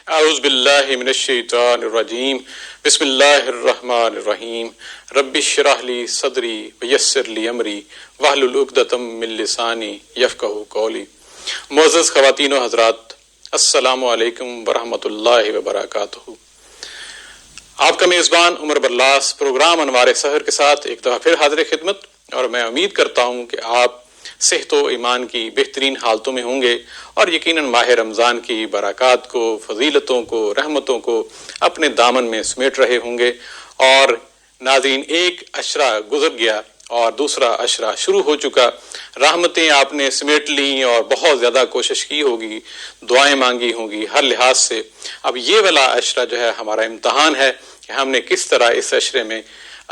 اعوذ باللہ من الشیطان الرجیم بسم اللہ الرحمن الرحیم رب اشرح لی صدری ویسر لی امری واحلل عقدۃ من لسانی یفقہوا قولی۔ معزز خواتین و حضرات، السلام علیکم ورحمۃ اللہ وبرکاتہ۔ آپ کا میزبان عمر برلاس پروگرام انوار سحر کے ساتھ ایک دفعہ پھر حاضر خدمت، اور میں امید کرتا ہوں کہ آپ صحت و ایمان کی بہترین حالتوں میں ہوں گے اور یقیناً ماہ رمضان کی برکات کو، فضیلتوں کو، رحمتوں کو اپنے دامن میں سمیٹ رہے ہوں گے۔ اور ناظرین، ایک عشرہ گزر گیا اور دوسرا عشرہ شروع ہو چکا۔ رحمتیں آپ نے سمیٹ لیں اور بہت زیادہ کوشش کی ہوگی، دعائیں مانگی ہوں گی ہر لحاظ سے۔ اب یہ والا عشرہ جو ہے ہمارا امتحان ہے کہ ہم نے کس طرح اس عشرے میں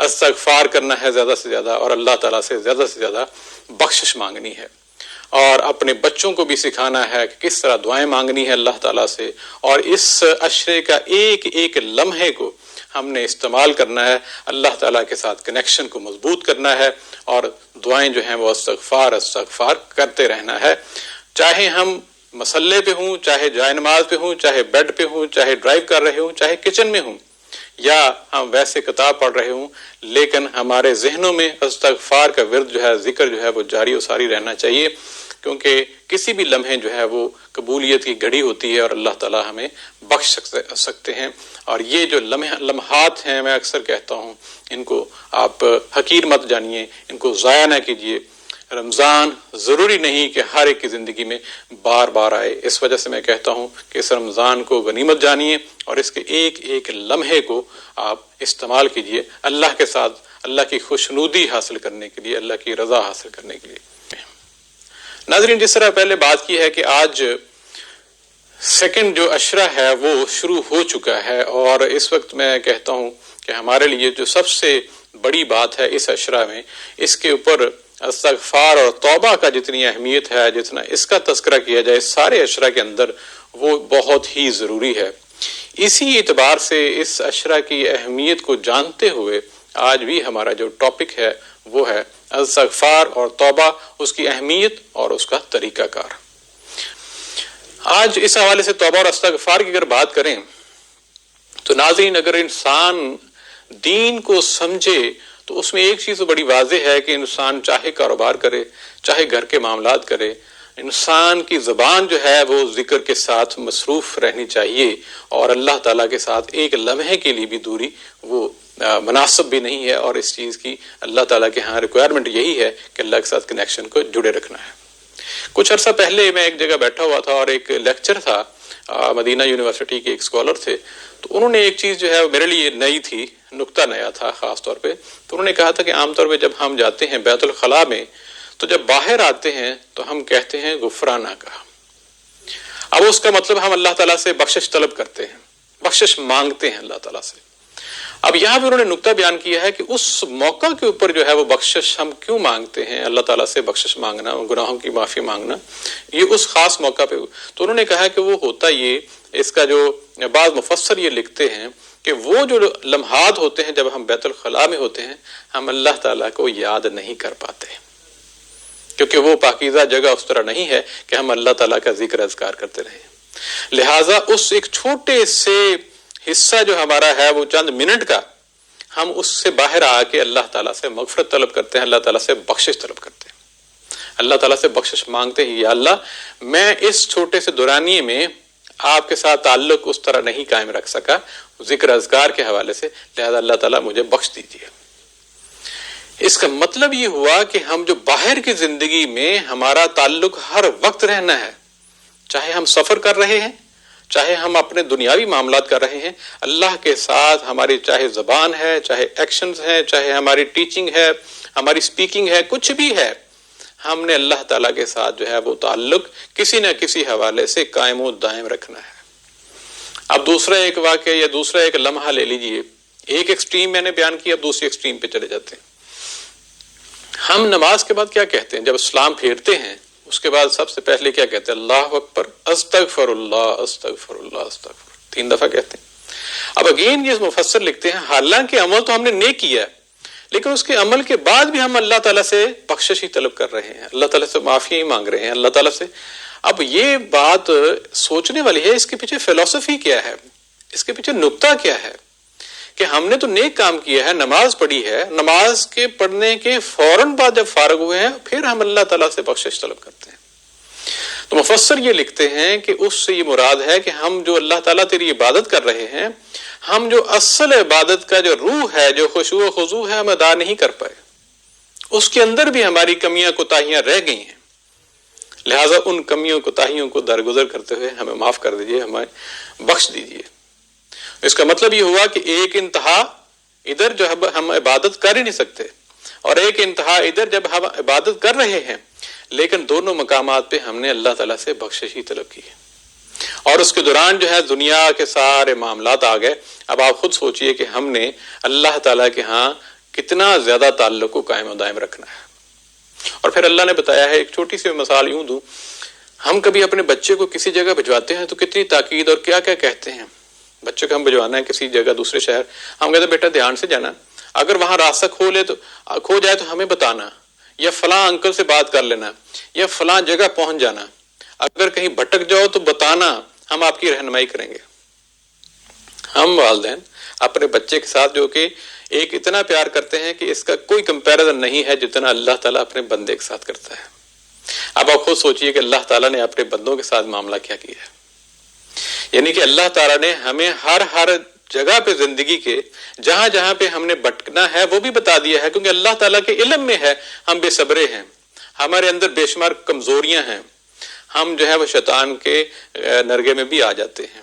استغفار کرنا ہے زیادہ سے زیادہ، اور اللہ تعالیٰ سے زیادہ بخشش مانگنی ہے، اور اپنے بچوں کو بھی سکھانا ہے کہ کس طرح دعائیں مانگنی ہے اللہ تعالیٰ سے، اور اس عشرے کا ایک ایک لمحے کو ہم نے استعمال کرنا ہے، اللہ تعالیٰ کے ساتھ کنیکشن کو مضبوط کرنا ہے، اور دعائیں جو ہیں وہ استغفار کرتے رہنا ہے، چاہے ہم مسلے پہ ہوں، چاہے جائے نماز پہ ہوں، چاہے بیڈ پہ ہوں، چاہے ڈرائیو کر رہے ہوں، چاہے کچن میں ہوں، یا ہم ویسے کتاب پڑھ رہے ہوں، لیکن ہمارے ذہنوں میں استغفار کا ورد جو ہے، ذکر جو ہے وہ جاری و ساری رہنا چاہیے، کیونکہ کسی بھی لمحے جو ہے وہ قبولیت کی گھڑی ہوتی ہے اور اللہ تعالیٰ ہمیں بخش سکتے ہیں۔ اور یہ جو لمحات ہیں، میں اکثر کہتا ہوں، ان کو آپ حقیر مت جانیے، ان کو ضائع نہ کیجیے۔ رمضان ضروری نہیں کہ ہر ایک کی زندگی میں بار بار آئے، اس وجہ سے میں کہتا ہوں کہ اس رمضان کو غنیمت جانیے اور اس کے ایک ایک لمحے کو آپ استعمال کیجیے اللہ کے ساتھ، اللہ کی خوشنودی حاصل کرنے کے لیے، اللہ کی رضا حاصل کرنے کے لیے۔ ناظرین، جس طرح پہلے بات کی ہے کہ آج سیکنڈ جو عشرہ ہے وہ شروع ہو چکا ہے، اور اس وقت میں کہتا ہوں کہ ہمارے لیے جو سب سے بڑی بات ہے اس عشرہ میں، اس کے اوپر استغفار اور توبہ کا جتنی اہمیت ہے، جتنا اس کا تذکرہ کیا جائے سارے عشرہ کے اندر، وہ بہت ہی ضروری ہے۔ اسی اعتبار سے اس عشرہ کی اہمیت کو جانتے ہوئے آج بھی ہمارا جو ٹاپک ہے وہ ہے استغفار اور توبہ، اس کی اہمیت اور اس کا طریقہ کار۔ آج اس حوالے سے توبہ اور استغفار کی اگر بات کریں تو ناظرین، اگر انسان دین کو سمجھے تو اس میں ایک چیز بڑی واضح ہے کہ انسان چاہے کاروبار کرے، چاہے گھر کے معاملات کرے، انسان کی زبان جو ہے وہ ذکر کے ساتھ مصروف رہنی چاہیے، اور اللہ تعالیٰ کے ساتھ ایک لمحے کے لیے بھی دوری وہ مناسب بھی نہیں ہے، اور اس چیز کی اللہ تعالیٰ کے ہاں ریکوائرمنٹ یہی ہے کہ اللہ کے ساتھ کنیکشن کو جڑے رکھنا ہے۔ کچھ عرصہ پہلے میں ایک جگہ بیٹھا ہوا تھا اور ایک لیکچر تھا، مدینہ یونیورسٹی کے ایک اسکالر تھے، تو انہوں نے ایک چیز جو ہے میرے لیے نئی تھی، نکتہ نیا تھا خاص طور پہ، تو انہوں نے کہا تھا کہ عام طور پہ جب ہم جاتے ہیں بیت الخلاء میں تو جب باہر آتے ہیں تو ہم کہتے ہیں غفرانہ کا۔ اب اس کا مطلب ہم اللہ تعالیٰ سے بخشش طلب کرتے ہیں، بخشش مانگتے ہیں اللہ تعالیٰ سے۔ اب یہاں پہ انہوں نے نکتہ بیان کیا ہے کہ اس موقع کے اوپر جو ہے وہ بخشش ہم کیوں مانگتے ہیں، اللہ تعالیٰ سے بخشش مانگنا، گناہوں کی معافی مانگنا، یہ اس خاص موقع پہ۔ تو انہوں نے کہا کہ وہ ہوتا یہ، اس کا جو بعض مفسر یہ لکھتے ہیں کہ وہ جو لمحات ہوتے ہیں جب ہم بیت الخلاء میں ہوتے ہیں، ہم اللہ تعالیٰ کو یاد نہیں کر پاتے، کیونکہ وہ پاکیزہ جگہ اس طرح نہیں ہے کہ ہم اللہ تعالیٰ کا ذکر اذکار کرتے رہیں۔ لہٰذا اس ایک چھوٹے سے حصہ جو ہمارا ہے وہ چند منٹ کا، ہم اس سے باہر آ کے اللہ تعالیٰ سے مغفرت طلب کرتے ہیں، اللہ تعالیٰ سے بخشش طلب کرتے ہیں، اللہ تعالیٰ سے بخشش مانگتے ہیں، یا اللہ میں اس چھوٹے سے دورانیے میں آپ کے ساتھ تعلق اس طرح نہیں قائم رکھ سکا ذکر اذکار کے حوالے سے، لہذا اللہ تعالیٰ مجھے بخش دیجیے۔ اس کا مطلب یہ ہوا کہ ہم جو باہر کی زندگی میں ہمارا تعلق ہر وقت رہنا ہے، چاہے ہم سفر کر رہے ہیں، چاہے ہم اپنے دنیاوی معاملات کر رہے ہیں، اللہ کے ساتھ ہماری چاہے زبان ہے، چاہے ایکشنز ہیں، چاہے ہماری ٹیچنگ ہے، ہماری سپیکنگ ہے، کچھ بھی ہے، ہم نے اللہ تعالیٰ کے ساتھ جو ہے وہ تعلق کسی نہ کسی حوالے سے قائم و دائم رکھنا ہے۔ اب دوسرا ایک واقعہ یا دوسرا ایک لمحہ لے لیجئے، ایک ایکسٹریم میں نے بیان کیا، اب دوسری ایکسٹریم پہ چلے جاتے ہیں۔ ہم نماز کے بعد کیا کہتے ہیں؟ جب اسلام پھیرتے ہیں اس کے بعد سب سے پہلے کیا کہتے ہیں؟ اللہ اکبر، استغفر اللہ، استغفر اللہ، استغفر، 3 دفعہ کہتے ہیں۔ اب اگین یہ مفسر لکھتے ہیں حالانکہ عمل تو ہم نے نیک کیا ہے، لیکن اس کے عمل کے بعد بھی ہم اللہ تعالیٰ سے بخشش ہی طلب کر رہے ہیں، اللہ تعالیٰ سے معافی ہی مانگ رہے ہیں، اللہ تعالیٰ سے اب یہ بات سوچنے والی ہے، اس کے پیچھے فلسفی کیا ہے، اس کے پیچھے نکتہ کیا ہے کہ ہم نے تو نیک کام کیا ہے، نماز پڑھی ہے، نماز کے پڑھنے کے فوراً بعد جب فارغ ہوئے ہیں پھر ہم اللہ تعالیٰ سے بخشش طلب کرتے ہیں۔ تو مفسر یہ لکھتے ہیں کہ اس سے یہ مراد ہے کہ ہم جو اللہ تعالیٰ تیری عبادت کر رہے ہیں، ہم جو اصل عبادت کا جو روح ہے، جو خشوع و خضوع ہے، ہم ادا نہیں کر پائے، اس کے اندر بھی ہماری کمیاں کوتاہیاں رہ گئی ہیں، لہٰذا ان کمیوں کوتاہیوں کو درگزر کرتے ہوئے ہمیں معاف کر دیجئے، ہمیں بخش دیجئے۔ اس کا مطلب یہ ہوا کہ ایک انتہا ادھر جو ہم عبادت کر ہی نہیں سکتے، اور ایک انتہا ادھر جب ہم عبادت کر رہے ہیں، لیکن دونوں مقامات پہ ہم نے اللہ تعالیٰ سے بخشش ہی طلب کی ہے، اور اس کے دوران جو ہے دنیا کے سارے معاملات آ گئے۔ اب آپ خود سوچئے کہ ہم نے اللہ تعالیٰ کے ہاں کتنا زیادہ تعلق کو قائم و دائم رکھنا ہے۔ اور پھر اللہ نے بتایا ہے، ایک چھوٹی سی مثال یوں دوں، ہم کبھی اپنے بچے کو کسی جگہ بھجواتے ہیں تو کتنی تاکید اور کیا کیا کہتے ہیں۔ بچے کو ہم بھجوانا ہے کسی جگہ دوسرے شہر، ہم کہتے ہیں بیٹا دھیان سے جانا، اگر وہاں راستہ کھو جائے تو ہمیں بتانا، یا فلاں انکل سے بات کر لینا، یا فلاں جگہ پہنچ جانا، اگر کہیں بھٹک جاؤ تو بتانا، ہم آپ کی رہنمائی کریں گے۔ ہم والدین اپنے بچے کے ساتھ جو کہ ایک اتنا پیار کرتے ہیں کہ اس کا کوئی کمپیریزن نہیں ہے جتنا اللہ تعالیٰ اپنے بندے کے ساتھ کرتا ہے۔ اب آپ خود سوچئے کہ اللہ تعالیٰ نے اپنے بندوں کے ساتھ معاملہ کیا کیا ہے، یعنی کہ اللہ تعالیٰ نے ہمیں ہر جگہ پہ زندگی کے جہاں جہاں پہ ہم نے بھٹکنا ہے وہ بھی بتا دیا ہے، کیونکہ اللہ تعالیٰ کے علم میں ہے ہم بے صبرے ہیں، ہمارے اندر بے شمار کمزوریاں ہیں، ہم جو ہے وہ شیطان کے نرغے میں بھی آ جاتے ہیں،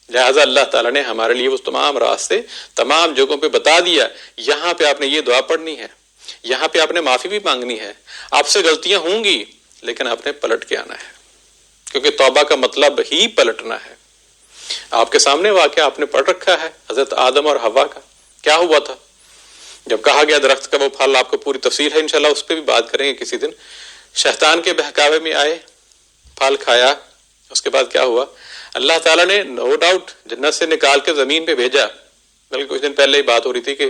لہٰذا اللہ تعالیٰ نے ہمارے لیے وہ تمام راستے تمام جگہوں پہ بتا دیا، یہاں پہ آپ نے یہ دعا پڑھنی ہے، یہاں پہ آپ نے معافی بھی مانگنی ہے، آپ سے غلطیاں ہوں گی لیکن آپ نے پلٹ کے آنا ہے، کیونکہ توبہ کا مطلب ہی پلٹنا ہے۔ آپ کے سامنے واقعہ آپ نے پڑھ رکھا ہے حضرت آدم اور حوا کا، کیا ہوا تھا جب کہا گیا درخت کا وہ پھل، آپ کو پوری تفصیل ہے انشاءاللہ، اس پہ بھی بات کریں گے کسی دن۔ شیطان کے بہکاوے میں آئے، پھل کھایا، اس کے بعد کیا ہوا؟ اللہ تعالیٰ نے نو ڈاؤٹ جنت سے نکال کے زمین پہ بھیجا، بلکہ کچھ دن پہلے ہی بات ہو رہی تھی کہ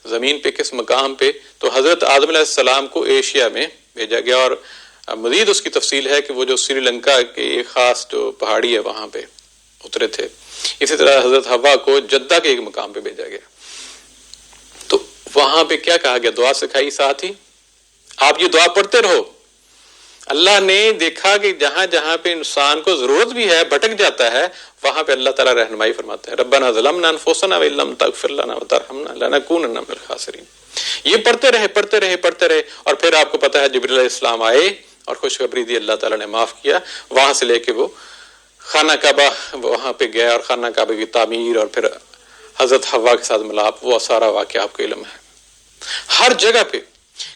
زمین پہ کس مقام پہ، تو حضرت آدم علیہ السلام کو ایشیا میں بھیجا گیا، اور مزید اس کی تفصیل ہے کہ وہ جو سری لنکا کے ایک خاص جو پہاڑی ہے وہاں پہ اترے تھے۔ اسی طرح حضرت حوا کو جدہ کے ایک مقام پہ بھیجا گیا، تو وہاں پہ کیا کہا گیا؟ دعا سکھائی ساتھ ہی، آپ یہ دعا پڑھتے رہو۔ اللہ نے دیکھا کہ جہاں جہاں پہ انسان کو ضرورت بھی ہے بھٹک جاتا ہے، وہاں پہ اللہ تعالیٰ رہنمائی فرماتے ہیں، ربنا ظلمنا انفسنا وان لم تغفر لنا وترحمنا لنکونن من الخاسرین۔ یہ پڑھتے رہے، اور پھر آپ کو پتا ہے جبریل علیہ السلام آئے اور خوشخبری دی، اللہ تعالیٰ نے معاف کیا۔ وہاں سے لے کے وہ خانہ کعبہ وہاں پہ گیا، اور خانہ کعبہ کی تعمیر، اور پھر حضرت حوا کے ساتھ ملاپ، وہ سارا واقعہ آپ کو علم ہے ہر جگہ پہ،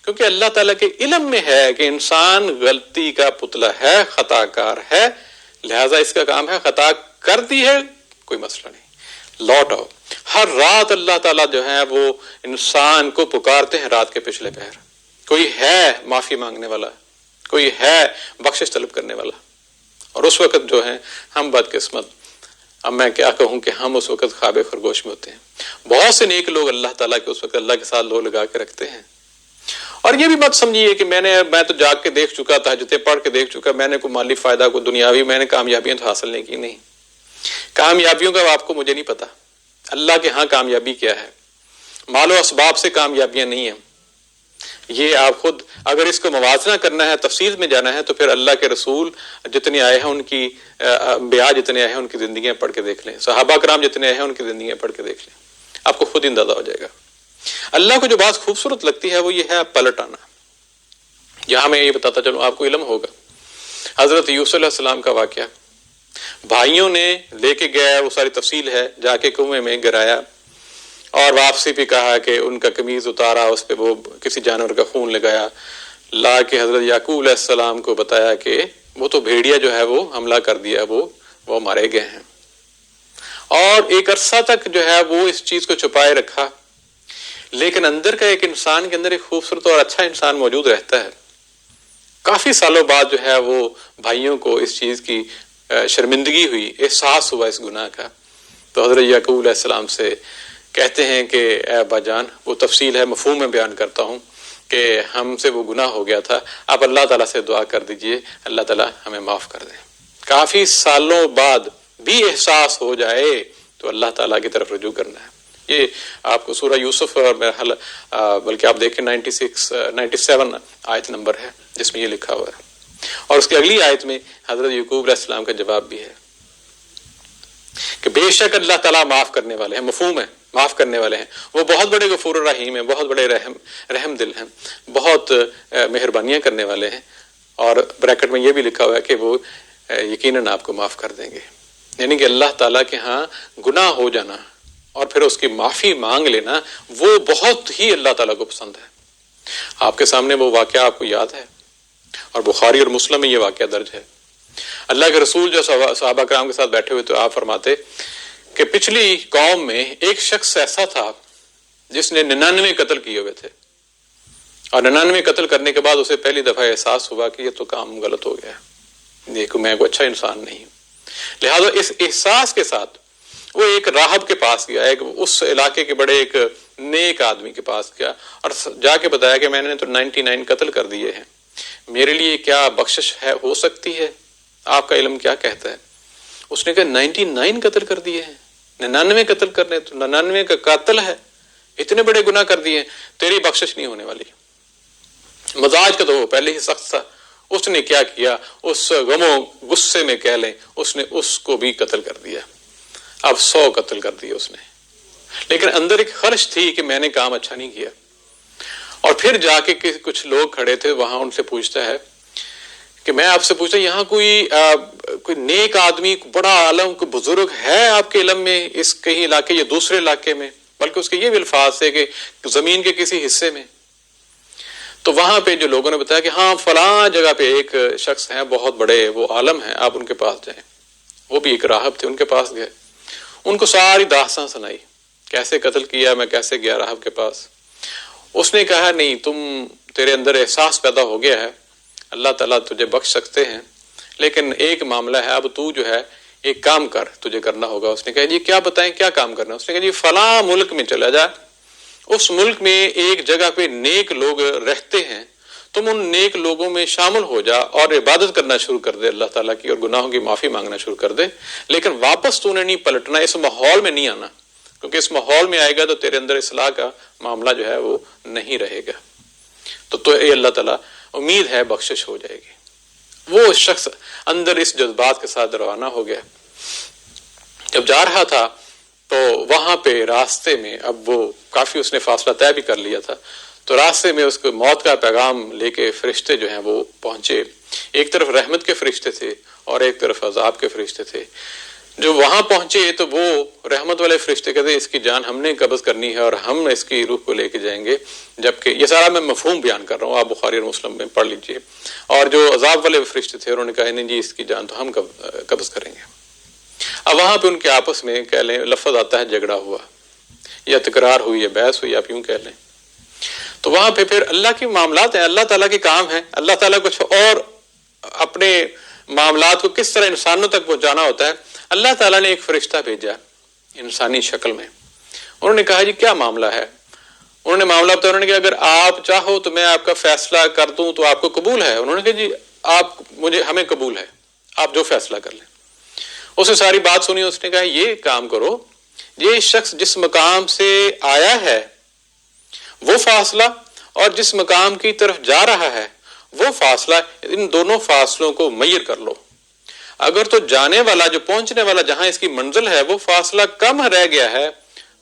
کیونکہ اللہ تعالیٰ کے علم میں ہے کہ انسان غلطی کا پتلا ہے، خطا کار ہے، لہٰذا اس کا کام ہے، خطا کر دی ہے کوئی مسئلہ نہیں، لوٹ آؤ۔ ہر رات اللہ تعالیٰ جو ہے وہ انسان کو پکارتے ہیں رات کے پچھلے پہر، کوئی ہے معافی مانگنے والا، کوئی ہے بخشش طلب کرنے والا، اور اس وقت جو ہے ہم بدقسمت، اب میں کیا کہوں کہ ہم اس وقت خواب خرگوش میں ہوتے ہیں۔ بہت سے نیک لوگ اللہ تعالیٰ کے اس وقت اللہ کے ساتھ لو لگا کے رکھتے ہیں، اور یہ بھی مت سمجھیے کہ میں تو جاگ کے دیکھ چکا، تہجدیں پڑھ کے دیکھ چکا، میں نے کوئی مالی فائدہ، کوئی دنیاوی میں نے کامیابیاں تو حاصل نہیں کی، نہیں، کامیابیوں کا آپ کو مجھے نہیں پتا، اللہ کے ہاں کامیابی کیا ہے، مال و اسباب سے کامیابیاں نہیں ہیں، یہ آپ خود اگر اس کو موازنہ کرنا ہے، تفصیل میں جانا ہے، تو پھر اللہ کے رسول جتنے آئے ہیں، ان کی انبیاء جتنے آئے ہیں ان کی زندگیاں پڑھ کے دیکھ لیں، صحابہ کرام جتنے آئے ہیں ان کی زندگیاں پڑھ کے دیکھ لیں، آپ کو خود اندازہ ہو جائے گا۔ اللہ کو جو بات خوبصورت لگتی ہے وہ یہ ہے پلٹ آنا۔ یہاں میں یہ بتاتا چلوں، آپ کو علم ہوگا حضرت یوسف علیہ السلام کا واقعہ، بھائیوں نے لے کے گیا، وہ ساری تفصیل ہے، جا کے کنویں میں گرایا، اور واپسی بھی کہا کہ ان کا قمیض اتارا، اس پہ وہ کسی جانور کا خون لگایا، لا کے حضرت یعقوب علیہ السلام کو بتایا کہ وہ تو بھیڑیا جو ہے وہ حملہ کر دیا، وہ مارے گئے ہیں، اور ایک عرصہ تک جو ہے وہ اس چیز کو چھپائے رکھا، لیکن اندر کا ایک انسان کے اندر ایک خوبصورت اور اچھا انسان موجود رہتا ہے۔ کافی سالوں بعد جو ہے وہ بھائیوں کو اس چیز کی شرمندگی ہوئی، احساس ہوا اس گناہ کا، تو حضرت یعقوب علیہ السلام سے کہتے ہیں کہ اے ابا جان، وہ تفصیل ہے، مفہوم میں بیان کرتا ہوں کہ ہم سے وہ گناہ ہو گیا تھا، آپ اللہ تعالیٰ سے دعا کر دیجئے، اللہ تعالیٰ ہمیں معاف کر دیں۔ کافی سالوں بعد بھی احساس ہو جائے تو اللہ تعالیٰ کی طرف رجوع کرنا ہے. یہ آپ کو سورہ یوسف بلکہ آپ دیکھیں 97 آیت نمبر ہے جس میں یہ لکھا ہوا ہے. اور اس کی اگلی آیت میں حضرت یعقوب علیہ السلام کا جواب بھی ہے کہ بے شک اللہ تعالیٰ معاف کرنے والے ہیں. مفہوم ہے معاف کرنے والے ہیں. وہ بہت بڑے غفور الرحیم ہیں, بہت بڑے رحم دل ہیں, بہت مہربانیاں کرنے والے ہیں. اور بریکٹ میں یہ بھی لکھا ہوا ہے کہ وہ یقیناً آپ کو معاف کر دیں گے. یعنی کہ اللہ تعالیٰ کے ہاں گناہ ہو جانا اور پھر اس کی معافی مانگ لینا وہ بہت ہی اللہ تعالیٰ کو پسند ہے. آپ کے سامنے وہ واقعہ آپ کو یاد ہے, اور بخاری اور مسلم میں یہ واقعہ درج ہے. اللہ کے رسول جو صحابہ کرام کے ساتھ بیٹھے ہوئے تو آپ فرماتے کہ پچھلی قوم میں ایک شخص ایسا تھا جس نے 99 قتل کیے ہوئے تھے, اور 99 قتل کرنے کے بعد اسے پہلی دفعہ احساس ہوا کہ یہ تو کام غلط ہو گیا, دیکھو میں کوئی اچھا انسان نہیں ہوں. لہذا اس احساس کے ساتھ وہ ایک راہب کے پاس گیا, ایک اس علاقے کے بڑے ایک نیک آدمی کے پاس گیا اور جا کے بتایا کہ میں نے تو 99 قتل کر دیے ہیں, میرے لیے کیا بخشش ہو سکتی ہے؟ آپ کا علم کیا کہتا ہے؟ اس نے کہا 99 قتل کر دیے ہیں, 99 قتل کرنے تو 99 کا قاتل ہے, اتنے بڑے گناہ کر دیے, تیری بخشش نہیں ہونے والی. مزاج کا تو وہ پہلے ہی سخت تھا. اس نے کیا کیا, اس غم و غصے میں کہہ لیں اس نے اس کو بھی قتل کر دیا. اب 100 قتل کر دیے اس نے, لیکن اندر ایک خرش تھی کہ میں نے کام اچھا نہیں کیا. اور پھر جا کے کچھ لوگ کھڑے تھے وہاں, ان سے پوچھتا ہے کہ میں آپ سے پوچھتا یہاں کوئی نیک آدمی, بڑا عالم, کوئی بزرگ ہے آپ کے علم میں اس کہیں علاقے یا دوسرے علاقے میں, بلکہ اس کے یہ بھی الفاظ تھے کہ زمین کے کسی حصے میں. تو وہاں پہ جو لوگوں نے بتایا کہ ہاں فلاں جگہ پہ ایک شخص ہیں بہت بڑے, وہ عالم ہیں, آپ ان کے پاس جائیں. وہ بھی ایک راہب تھے, ان کے پاس گئے, ان کو ساری داستان سنائی, کیسے قتل کیا, میں کیسے گیا راہب کے پاس. اس نے کہا نہیں, تیرے اندر احساس پیدا ہو گیا ہے, اللہ تعالیٰ تجھے بخش سکتے ہیں, لیکن ایک معاملہ ہے, اب تو جو ہے ایک کام کر, تجھے کرنا ہوگا. اس نے کہا جی کیا بتائیں, کیا کام کرنا؟ اس نے کہا جی فلاں ملک میں چلا جا, اس ملک میں ایک جگہ پہ نیک لوگ رہتے ہیں, تم ان نیک لوگوں میں شامل ہو جا اور عبادت کرنا شروع کر دے اللہ تعالیٰ کی, اور گناہوں کی معافی مانگنا شروع کر دے. لیکن واپس تو نے نہیں پلٹنا, اس ماحول میں نہیں آنا, کیونکہ اس ماحول میں آئے گا تو تیرے اندر اصلاح کا معاملہ جو ہے وہ نہیں رہے گا. تو اے اللہ تعالیٰ امید ہے بخشش ہو جائے گی. وہ شخص اندر اس جذبات کے ساتھ روانہ ہو گیا. جب جا رہا تھا تو وہاں پہ راستے میں, اب وہ کافی اس نے فاصلہ طے بھی کر لیا تھا, تو راستے میں اس کو موت کا پیغام لے کے فرشتے جو ہیں وہ پہنچے. ایک طرف رحمت کے فرشتے تھے اور ایک طرف عذاب کے فرشتے تھے. جو وہاں پہنچے تو وہ رحمت والے فرشتے کہتے اس کی جان ہم نے قبض کرنی ہے اور ہم اس کی روح کو لے کے جائیں گے, جبکہ یہ سارا میں مفہوم بیان کر رہا ہوں, آپ بخاری اور مسلم میں پڑھ لیجئے. اور جو عذاب والے فرشتے تھے انہوں نے کہا نہیں جی اس کی جان تو ہم قبض کریں گے. اب وہاں پہ ان کے آپس میں کہہ لیں لفظ آتا ہے جھگڑا ہوا یا تکرار ہوئی یا بحث ہوئی, آپ یوں کہہ لیں. تو وہاں پہ پھر اللہ کے معاملات ہیں, اللہ تعالیٰ کے کام ہیں. اللہ تعالیٰ کچھ اور اپنے معاملات کو کس طرح انسانوں تک پہنچانا ہوتا ہے. اللہ تعالیٰ نے ایک فرشتہ بھیجا انسانی شکل میں. انہوں نے کہا جی کیا معاملہ ہے؟ انہوں نے معاملہ بتایا. انہوں نے کہا اگر آپ چاہو تو میں آپ کا فیصلہ کر دوں تو آپ کو قبول ہے؟ انہوں نے کہا جی ہمیں قبول ہے, آپ جو فیصلہ کر لیں. اس نے ساری بات سنی. اس نے کہا یہ کام کرو, یہ شخص جس مقام سے آیا ہے وہ فاصلہ اور جس مقام کی طرف جا رہا ہے وہ فاصلہ, ان دونوں فاصلوں کو میسر کر لو. اگر تو جانے والا, جو پہنچنے والا جہاں اس کی منزل ہے, وہ فاصلہ کم رہ گیا ہے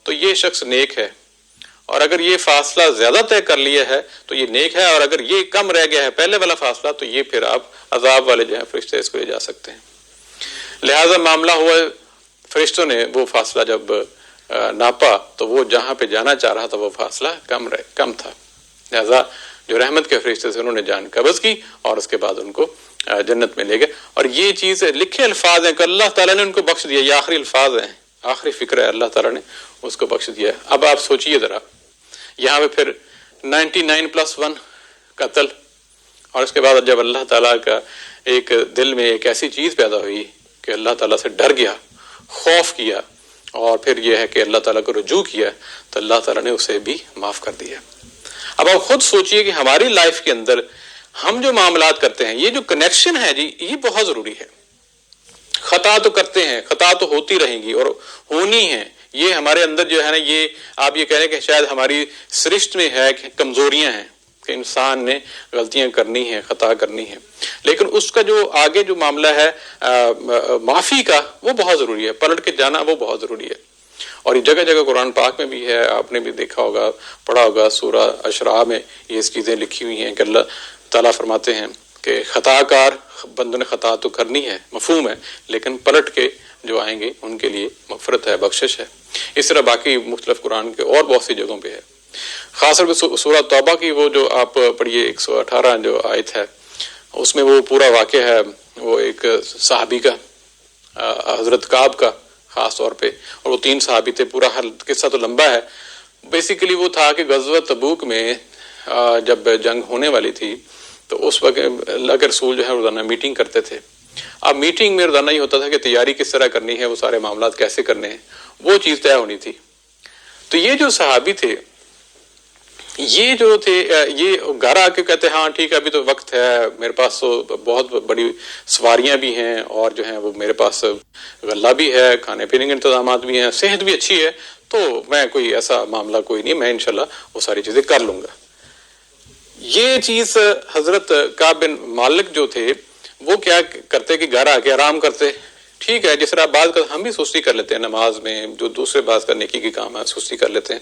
تو یہ شخص نیک ہے, اور اگر یہ فاصلہ زیادہ طے کر لیا ہے تو یہ نیک ہے, اور اگر یہ کم رہ گیا ہے پہلے والا فاصلہ تو یہ پھر آپ عذاب والے جو ہیں فرشتے اس کو لے جا سکتے ہیں. لہذا معاملہ ہوا, فرشتوں نے وہ فاصلہ جب ناپا تو وہ جہاں پہ جانا چاہ رہا تھا وہ فاصلہ کم تھا. لہذا جو رحمت کے فرشتے تھے انہوں نے جان قبض کی اور اس کے بعد ان کو جنت میں لے گئے. اور یہ چیز لکھے الفاظ ہیں کہ اللہ تعالیٰ نے ان کو بخش دیا. یہ آخری الفاظ ہیں, آخری فکر ہے, اللہ تعالیٰ نے اس کو بخش دیا. اب آپ سوچئے ذرا, یہاں پہ پھر 99+1 قتل, اور اس کے بعد جب اللہ تعالیٰ کا ایک دل میں ایک ایسی چیز پیدا ہوئی کہ اللہ تعالیٰ سے ڈر گیا, خوف کیا, اور پھر یہ ہے کہ اللہ تعالیٰ کو رجوع کیا, تو اللہ تعالیٰ نے اسے بھی معاف کر دیا. اب آپ خود سوچئے کہ ہماری لائف کے اندر ہم جو معاملات کرتے ہیں, یہ جو کنیکشن ہے جی, یہ بہت ضروری ہے. خطا تو کرتے ہیں، خطا تو ہوتی رہیں گی اور ہونی ہے، یہ ہمارے اندر جو ہے نا، یہ آپ یہ کہہ رہے ہیں کہ شاید ہماری سرشت میں ہے کہ کمزوریاں ہیں کہ انسان نے غلطیاں کرنی ہیں، خطا کرنی ہے، لیکن اس کا جو آگے جو معاملہ ہے معافی کا، وہ بہت ضروری ہے، پلٹ کے جانا وہ بہت ضروری ہے۔ اور یہ جگہ جگہ قرآن پاک میں بھی ہے، آپ نے بھی دیکھا ہوگا، پڑھا ہوگا، سورہ اشراء میں یہ چیزیں لکھی ہوئی ہیں کہ اللہ تعالیٰ فرماتے ہیں کہ خطا کار بندوں نے خطا تو کرنی ہے، مفہوم ہے، لیکن پلٹ کے جو آئیں گے ان کے لیے مغفرت ہے، بخشش ہے۔ اس طرح باقی مختلف قرآن کے اور بہت سی جگہوں پہ ہے، خاص طور پہ سورہ توبہ کی وہ جو آپ پڑھیے 118 جو آیت ہے، اس میں وہ پورا واقعہ ہے، وہ ایک صحابی کا، حضرت کعب کا خاص طور پہ، اور وہ 3 صحابی تھے، پورا قصہ تو لمبا ہے۔ بیسیکلی وہ تھا کہ غزوہ تبوک میں جب جنگ ہونے والی تھی تو اس وقت اللہ کے رسول جو ہے روزانہ میٹنگ کرتے تھے۔ اب میٹنگ میں روزانہ یہ ہوتا تھا کہ تیاری کس طرح کرنی ہے، وہ سارے معاملات کیسے کرنے ہیں، وہ چیز طے ہونی تھی۔ تو یہ جو صحابی تھے، یہ جو تھے، یہ گھر آ کے کہتے ہاں ٹھیک ہے ابھی تو وقت ہے، میرے پاس تو بہت بڑی سواریاں بھی ہیں، اور جو ہیں وہ میرے پاس غلہ بھی ہے، کھانے پینے کے انتظامات بھی ہیں، صحت بھی اچھی ہے، تو میں کوئی ایسا معاملہ کوئی نہیں، میں انشاءاللہ وہ ساری چیزیں کر لوں گا۔ یہ چیز حضرت کعب بن مالک جو تھے وہ کیا کرتے کہ گھر آ کے آرام کرتے، ٹھیک ہے، جس طرح بعض کا ہم بھی سستی کر لیتے ہیں نماز میں، جو دوسرے بعض کا نیکی کے کام ہے سستی کر لیتے ہیں۔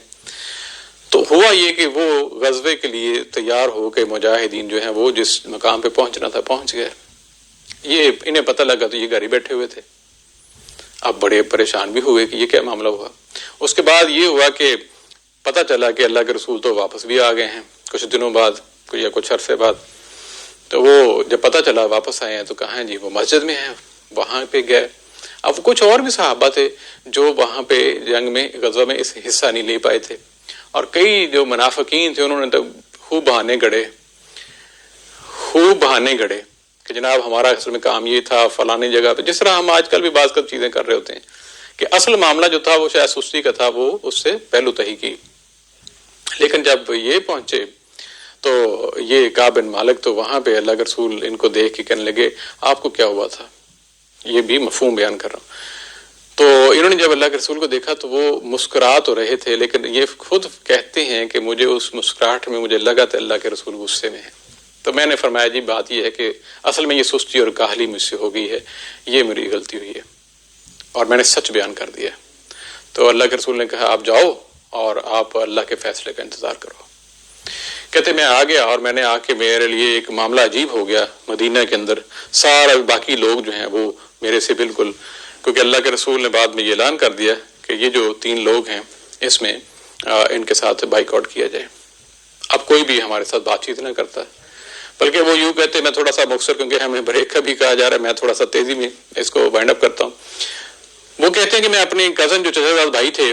تو ہوا یہ کہ وہ غزوے کے لیے تیار ہو کے مجاہدین جو ہیں وہ جس مقام پہ پہنچنا تھا پہنچ گئے، یہ انہیں پتہ لگا تو یہ گھر ہی بیٹھے ہوئے تھے۔ اب بڑے پریشان بھی ہوئے کہ یہ کیا معاملہ ہوا۔ اس کے بعد یہ ہوا کہ پتہ چلا کہ اللہ کے رسول تو واپس بھی آ گئے ہیں کچھ دنوں بعد یا کچھ عرصے بعد۔ تو وہ جب پتہ چلا واپس آئے ہیں تو کہاں جی وہ مسجد میں ہیں، وہاں پہ گئے۔ اب کچھ اور بھی صحابہ تھے جو وہاں پہ جنگ میں غزوہ میں اس حصہ نہیں لے پائے تھے، اور کئی جو منافقین تھے انہوں نے تو خوب بہانے گڑے کہ جناب ہمارا اصل میں کام یہ تھا فلانی جگہ پہ، جس طرح ہم آج کل بھی بعض کل چیزیں کر رہے ہوتے ہیں کہ اصل معاملہ جو تھا وہ شاید سستی کا تھا، وہ اس سے پہلو تہی کی۔ لیکن جب یہ پہنچے تو یہ کعب بن مالک تو وہاں پہ اللہ کے رسول ان کو دیکھ کے کہنے لگے آپ کو کیا ہوا تھا، یہ بھی مفہوم بیان کر رہا ہوں۔ تو انہوں نے جب اللہ کے رسول کو دیکھا تو وہ مسکرا تو رہے تھے، لیکن یہ خود کہتے ہیں کہ مجھے اس مسکراہٹ میں مجھے لگا کہ اللہ کے رسول غصے میں ہے۔ تو میں نے فرمایا جی بات یہ ہے کہ اصل میں یہ سستی اور کاہلی مجھ سے ہو گئی ہے، یہ میری غلطی ہوئی ہے اور میں نے سچ بیان کر دیا۔ تو اللہ کے رسول نے کہا آپ جاؤ اور آپ اللہ کے فیصلے کا انتظار کرو۔ کہتے میں آ گیا اور میں نے آ کے میرے لیے ایک معاملہ عجیب ہو گیا، مدینہ کے اندر سارا باقی لوگ جو ہیں وہ میرے سے بالکل، کیونکہ اللہ کے رسول نے بعد میں یہ اعلان کر دیا کہ یہ جو 3 لوگ ہیں اس میں ان کے ساتھ بائیک آؤٹ کیا جائے، اب کوئی بھی ہمارے ساتھ بات چیت نہ کرتا، بلکہ وہ یوں کہتے میں تھوڑا سا مختصر، کیونکہ ہمیں بریک کا بھی کہا جا رہا ہے، میں تھوڑا سا تیزی میں اس کو وائنڈ اپ کرتا ہوں۔ وہ کہتے ہیں کہ میں اپنے کزن جو چچا زاد بھائی تھے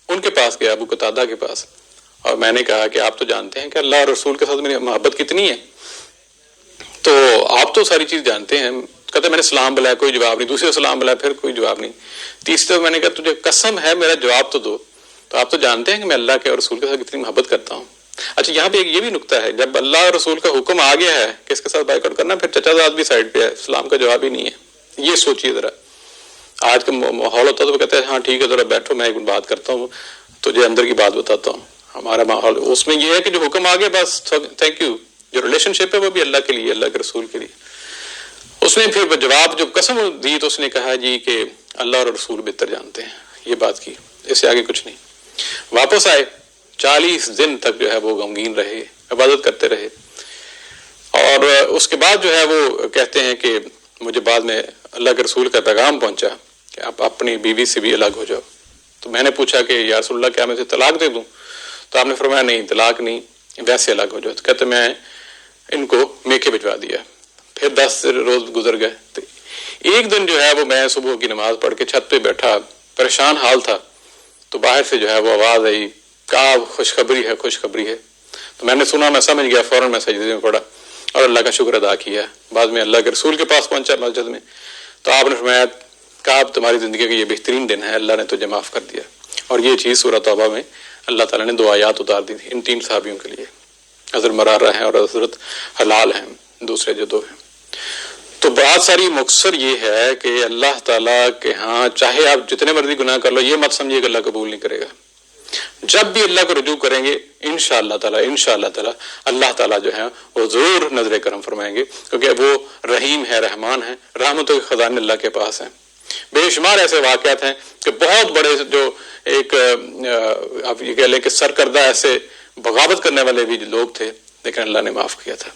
ان کے پاس گیا، ابو قتادہ کے پاس، اور میں نے کہا کہ آپ تو جانتے ہیں کہ اللہ اور رسول کے ساتھ میری محبت کتنی ہے، تو آپ تو ساری چیز جانتے ہیں۔ کہتے میں نے سلام بلایا، کوئی جواب نہیں، دوسرے سلام بلایا، پھر کوئی جواب نہیں، تیسرے میں نے کہا تجھے قسم ہے میرا جواب تو دو، تو آپ تو جانتے ہیں کہ میں اللہ کے اور رسول کے ساتھ کتنی محبت کرتا ہوں۔ اچھا یہاں پہ ایک یہ بھی نکتہ ہے، جب اللہ اور رسول کا حکم آ گیا ہے کہ اس کے ساتھ بائیک آؤٹ کرنا، پھر چچا زاد بھی سائڈ پہ ہے، سلام کا جواب ہی نہیں ہے۔ یہ سوچیے ذرا، آج کا ماحول ہوتا تو وہ کہتے ہیں ہاں ٹھیک ہے ذرا بیٹھو میں ایک بات کرتا ہوں، تجھے اندر کی بات بتاتا ہوں۔ ہمارا ماحول اس میں یہ ہے کہ جو حکم آ گیا بس تھینک یو، جو ریلیشن شپ ہے وہ بھی اللہ کے لیے، اللہ کے رسول کے لیے۔ اس نے پھر جواب جب قسم دی تو اس نے کہا جی کہ اللہ اور رسول بہتر جانتے ہیں، یہ بات کی، اس سے آگے کچھ نہیں۔ واپس آئے، 40 دن تک جو ہے وہ غمگین رہے، عبادت کرتے رہے، اور اس کے بعد جو ہے وہ کہتے ہیں کہ مجھے بعد میں اللہ کے رسول کا پیغام پہنچا کہ آپ اپنی بیوی سے بھی الگ ہو جاؤ۔ تو میں نے پوچھا کہ یا رسول اللہ کیا میں اسے طلاق دے دوں؟ تو آپ نے فرمایا نہیں طلاق نہیں، ویسے الگ ہو جاؤ۔ تو کہتے میں ان کو میکے بھجوا دیا۔ پھر 10 روز گزر گئے، تو ایک دن جو ہے وہ میں صبح کی نماز پڑھ کے چھت پہ بیٹھا، پریشان حال تھا، تو باہر سے جو ہے وہ آواز آئی کعب خوشخبری ہے خوشخبری ہے۔ تو میں نے سنا، میں سمجھ گیا، فوراً میں سجدے میں پڑا اور اللہ کا شکر ادا کیا۔ بعد میں اللہ کے رسول کے پاس پہنچا مسجد میں، تو آپ نے فرمایا کعب تمہاری زندگی کا یہ بہترین دن ہے، اللہ نے تجھے معاف کر دیا۔ اور یہ چیز سورہ توبہ میں اللہ تعالیٰ نے 2 آیات اتار دی تھی ان 3 صحابیوں کے لیے، حضرت مرارہ ہیں اور حضرت حلال ہیں، دوسرے جو 2 ہیں۔ تو بہت ساری مختصر یہ ہے کہ اللہ تعالیٰ کے ہاں چاہے آپ جتنے مرضی گناہ کر لو، یہ مت سمجھیے کہ اللہ قبول نہیں کرے گا. جب بھی اللہ کو رجوع کریں گے انشاءاللہ تعالیٰ اللہ تعالیٰ جو ہے وہ ضرور نظر کرم فرمائیں گے، کیونکہ وہ رحیم ہے، رحمان ہے، رحمتوں کے خزانے اللہ کے پاس ہیں. بے شمار ایسے واقعات ہیں کہ بہت بڑے جو ایک آپ یہ کہہ لیں کہ سرکردہ ایسے بغاوت کرنے والے بھی لوگ تھے، لیکن اللہ نے معاف کیا تھا.